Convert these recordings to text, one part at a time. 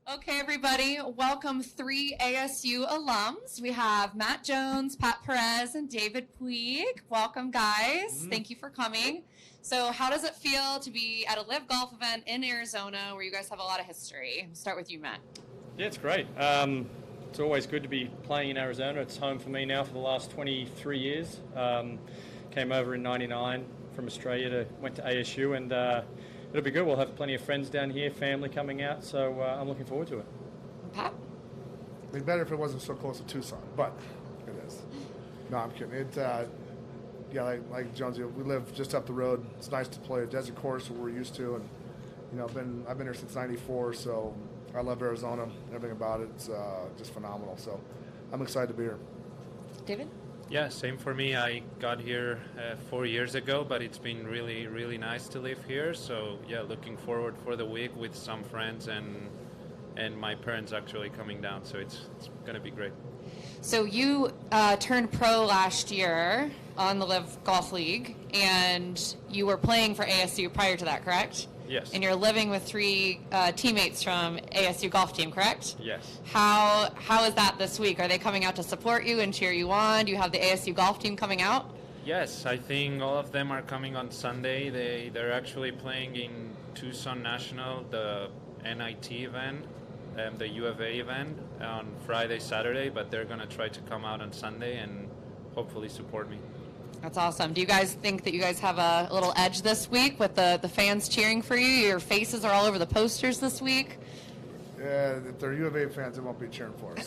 Okay, everybody, welcome 3 ASU alums. We have Matt Jones, Pat Perez, and David Puig. Welcome, guys. Thank you for coming. So how does it feel to be at a LIV Golf event in Arizona where you guys have a lot of history? I'll start with you, Matt. Yeah, it's great. It's always good to be playing in Arizona. It's home for me now for the last 23 years. Came over in ’99 from Australia, went to ASU, and it'll be good. We'll have plenty of friends down here, family coming out, so I'm looking forward to it. Pat? It'd be better if it wasn't so close to Tucson, but it is. No, I'm kidding. Yeah, like Jonesy, we live just up the road. It's nice to play a desert course that we're used to, and I've been here since '94, so I love Arizona. Everything about it. It's just phenomenal. So I'm excited to be here. David? Yeah, same for me. I got here 4 years ago, but it's been really, really nice to live here. So yeah, looking forward for the week with some friends and my parents actually coming down. So it's going to be great. So you turned pro last year on the LIV Golf League, and you were playing for ASU prior to that, correct? Yes. And you're living with 3 teammates from ASU golf team, correct? Yes. How is that this week? Are they coming out to support you and cheer you on? Do you have the ASU golf team coming out? Yes, I think all of them are coming on Sunday. They're actually playing in Tucson National, the NIT event, the U of A event on Friday, Saturday, but they're going to try to come out on Sunday and hopefully support me. That's awesome. Do you guys think that you guys have a little edge this week with the fans cheering for you? Your faces are all over the posters this week. Yeah, if they're U of A fans, they won't be cheering for us.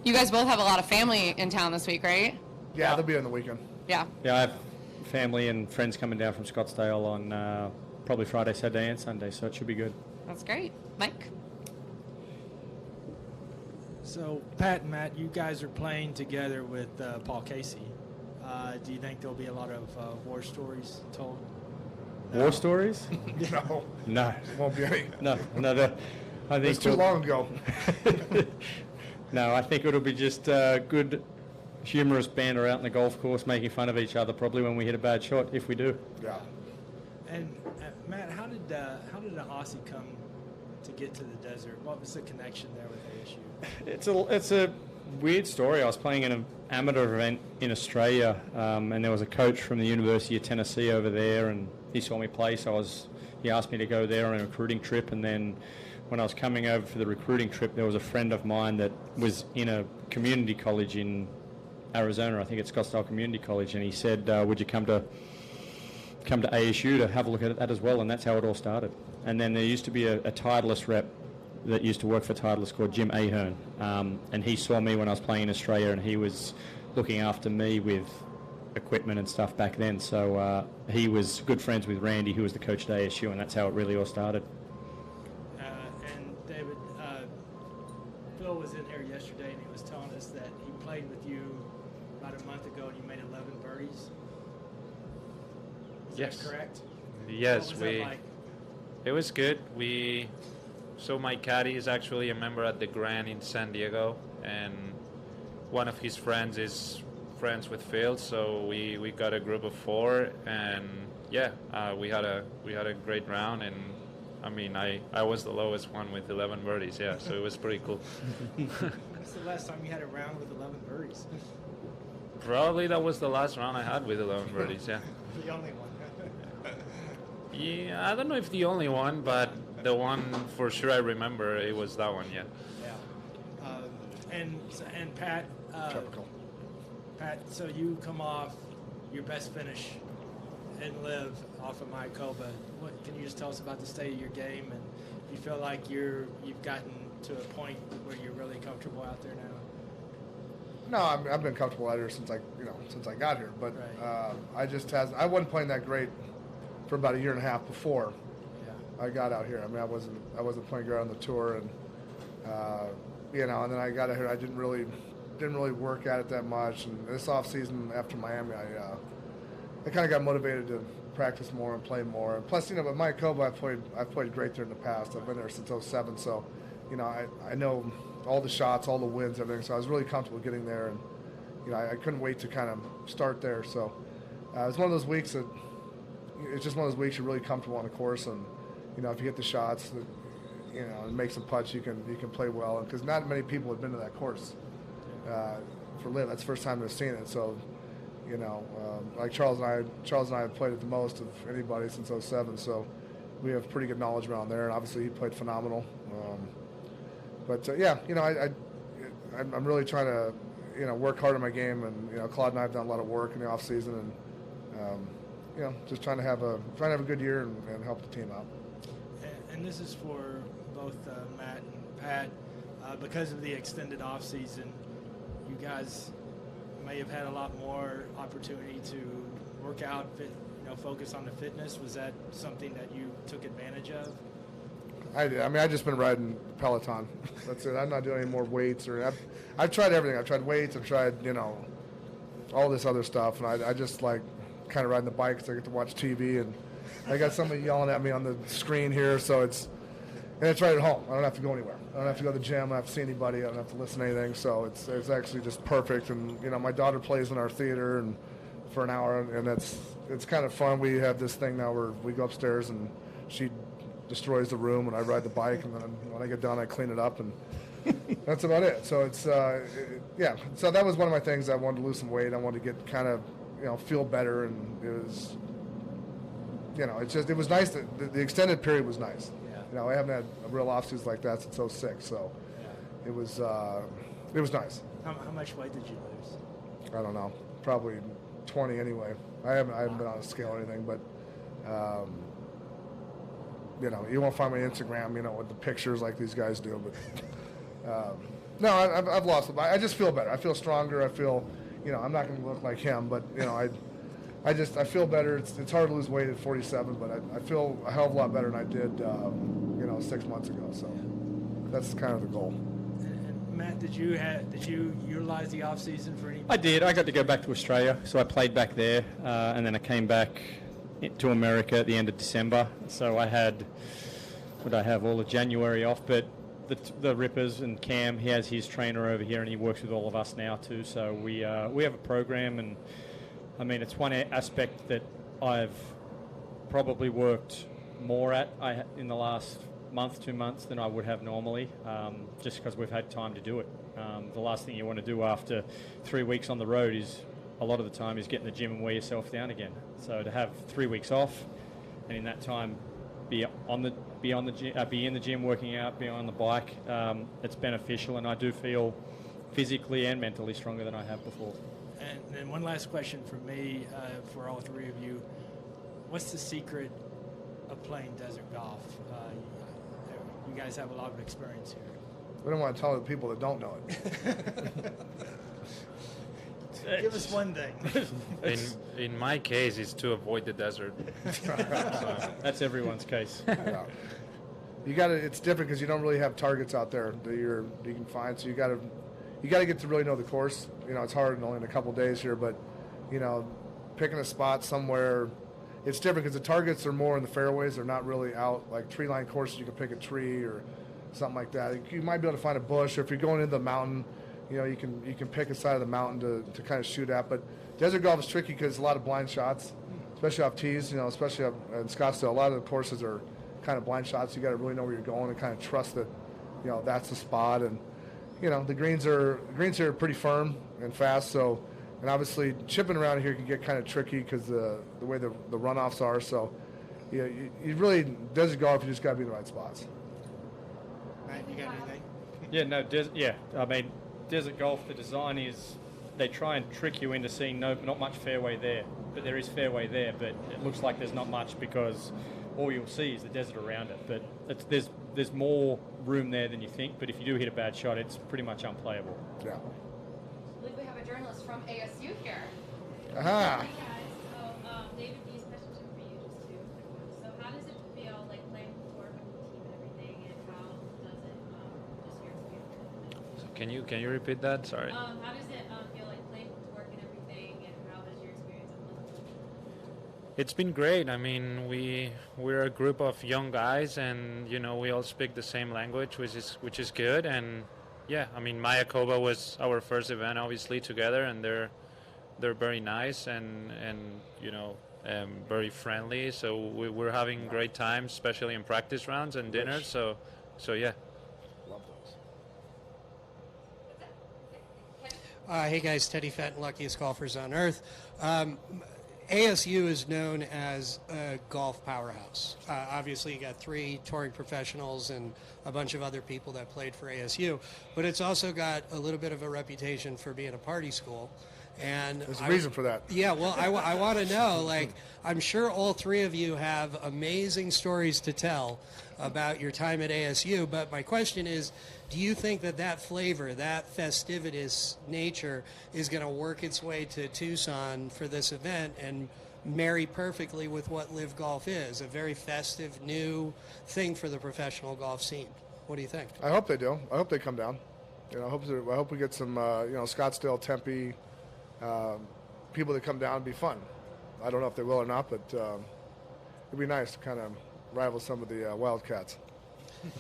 You guys both have a lot of family in town this week, right? Yeah, they'll be on the weekend. Yeah. Yeah, I have family and friends coming down from Scottsdale on probably Friday, Saturday, and Sunday, so it should be good. That's great. Mike? So, Pat and Matt, you guys are playing together with Paul Casey. Do you think there'll be a lot of war stories told? War stories? No. No. There won't be any. No. I think It's too long ago. No, I think it'll be just good, humorous banter out in the golf course, making fun of each other probably when we hit a bad shot, if we do. Yeah. And Matt, how did an Aussie come to get to the desert? What was the connection there with ASU? It's a weird story. I was playing in an amateur event in Australia, and there was a coach from the University of Tennessee over there, and he saw me play, so he asked me to go there on a recruiting trip, and then when I was coming over for the recruiting trip, there was a friend of mine that was in a community college in Arizona. I think it's Scottsdale Community College, and he said, would you come to ASU to have a look at that as well? And that's how it all started. And then there used to be a Titleist rep that used to work for Titleist called Jim Ahern, and he saw me when I was playing in Australia, and he was looking after me with equipment and stuff back then. So he was good friends with Randy, who was the coach at ASU, and that's how it really all started. And David, Phil was in here yesterday, and he was telling us that he played with you about a month ago, and you made 11 birdies. Is Yes. that correct? Yes, What was that like? It was good. So my caddy is actually a member at the Grand in San Diego, and one of his friends is friends with Phil, so we got a group of 4, and yeah, we had a great round, and I mean I was the lowest one with 11 birdies, yeah, so it was pretty cool. When's the last time you had a round with 11 birdies? Probably that was the last round I had with 11 birdies, yeah. The only one. Yeah, I don't know if the only one, but the one for sure I remember, it was that one, yeah. Yeah. And Pat, Typical. Pat, so you come off your best finish and live off of Mayakoba. What can you just tell us about the state of your game, and do you feel like you've gotten to a point where you're really comfortable out there now? No, I've been comfortable out here since I got here, but Right. I wasn't playing that great for about a year and a half before Yeah. I got out here. I mean, I wasn't playing great on the tour, and and then I got out here. I didn't really work at it that much. And this off season after Miami, I kind of got motivated to practice more and play more. And plus, with Mayakoba, I've played great there in the past. I've been there since '07, so I know all the shots, all the wins, everything. So I was really comfortable getting there, and I couldn't wait to kind of start there. So it was one of those weeks that it's just one of those weeks you're really comfortable on the course, and you know, if you hit the shots, you know, and make some putts, you can play well. Because not many people have been to that course for LIV. That's the first time they've seen it. So, you know, like Charles and I have played it the most of anybody since '07. So we have pretty good knowledge around there. And obviously he played phenomenal. Yeah, you know, I'm really trying to, you know, work hard on my game, and you know, Claude and I have done a lot of work in the off season, and you know, just trying to have a good year and help the team out. And this is for both Matt and Pat. Because of the extended off season, you guys may have had a lot more opportunity to work out, you know, focus on the fitness. Was that something that you took advantage of? I did. I mean, I've just been riding Peloton. That's it. I'm not doing any more weights, or I've tried everything. I've tried weights. I've tried, you know, all this other stuff, and I just like kind of riding the bike because I get to watch TV, and I got somebody yelling at me on the screen here, so it's right at home. I don't have to go anywhere. I don't have to go to the gym. I don't have to see anybody. I don't have to listen to anything. So it's actually just perfect. And you know, my daughter plays in our theater and for an hour, and it's kind of fun. We have this thing now where we go upstairs and she destroys the room, and I ride the bike, and then when I get done, I clean it up, and that's about it. So it's yeah. So that was one of my things. I wanted to lose some weight. I wanted to get kind of, you know, feel better, and it was, you know, it was nice. The extended period was nice. Yeah. You know, I haven't had a real off season like that since '06. So Yeah. it was nice. How much weight did you lose? I don't know, probably 20 anyway. I haven't been on a scale or anything, but you know, you won't find my Instagram, you know, with the pictures like these guys do. But no, I've lost it. I just feel better. I feel stronger. I feel, you know, I'm not going to look like him, but you know, I feel better. It's hard to lose weight at 47, but I feel a hell of a lot better than I did, you know, 6 months ago. So that's kind of the goal. And Matt, did you utilize the off season for any? I did. I got to go back to Australia, so I played back there, and then I came back to America at the end of December. So I had, all of January off, but the Rippers and Cam, he has his trainer over here, and he works with all of us now too. So we have a program, and I mean, it's one aspect that I've probably worked more at in the last month, 2 months than I would have normally, just because we've had time to do it. The last thing you want to do after 3 weeks on the road is, a lot of the time, is get in the gym and wear yourself down again. So to have 3 weeks off, and in that time be in the gym working out, be on the bike, it's beneficial, and I do feel physically and mentally stronger than I have before. And then one last question for me, for all three of you. What's the secret of playing desert golf? You guys have a lot of experience here. We don't want to tell the people that don't know it. Give us one thing. In my case, it's to avoid the desert. That's everyone's case. Yeah. You got to. It's different because you don't really have targets out there that you can find. So you got to get to really know the course. You know, it's hard only in a couple days here, but you know, picking a spot somewhere, it's different because the targets are more in the fairways. They're not really out like tree line courses. You can pick a tree or something like that. You might be able to find a bush, or if you're going into the mountain, you know, you can pick a side of the mountain to kind of shoot at. But desert golf is tricky because a lot of blind shots, especially off tees. You know, especially up in Scottsdale, a lot of the courses are kind of blind shots. You got to really know where you're going and kind of trust that, you know, that's the spot. And you know, the greens here are pretty firm and fast. So, and obviously chipping around here can get kind of tricky because the way the runoffs are. So, you really desert golf, you just got to be in the right spots. Matt, you got anything? Yeah, no, I mean, desert golf, the design is they try and trick you into seeing not much fairway there, but there is fairway there, but it looks like there's not much because all you'll see is the desert around it. But there's more room there than you think, but if you do hit a bad shot, it's pretty much unplayable. Yeah. I believe we have a journalist from ASU here. Aha. Hey guys, so David, these questions are for you, just two quick ones. So how does it feel like playing with work with the team and everything, and how does it, just your experience? So can you repeat that? Sorry. How does it feel like playing with work and everything, and how has your experience been? It's been great. I mean, we're a group of young guys, and you know, we all speak the same language, which is good. And yeah, I mean, Mayakoba was our first event, obviously, together, and they're very nice, and you know, very friendly. So we're having great times, especially in practice rounds and dinners. So yeah. Love those. Hey guys, Teddy Fenton, luckiest golfers on earth. ASU is known as a golf powerhouse. Obviously, you got 3 touring professionals and a bunch of other people that played for ASU, but it's also got a little bit of a reputation for being a party school. And There's a reason for that. Yeah, well, I want to know, like, I'm sure all 3 of you have amazing stories to tell about your time at ASU, but my question is, do you think that flavor, that festivitous nature is going to work its way to Tucson for this event and marry perfectly with what LIV Golf is, a very festive, new thing for the professional golf scene? What do you think? I hope they do. I hope they come down. I hope we get some, Scottsdale, Tempe, people that come down. It'd be fun. I don't know if they will or not, but it'd be nice to kind of rival some of the Wildcats.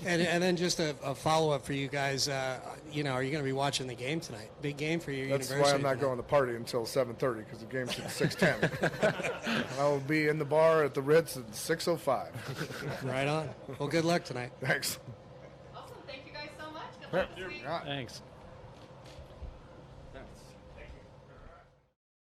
And then just a follow-up for you guys. Are you going to be watching the game tonight? Big game for your That's university. why I'm not going to the party until 7:30 because the game's at 6:10. I will be in the bar at the Ritz at 6:05. Right on. Well, good luck tonight. Thanks. Awesome. Thank you guys so much. Good luck this week. Yeah. Thanks.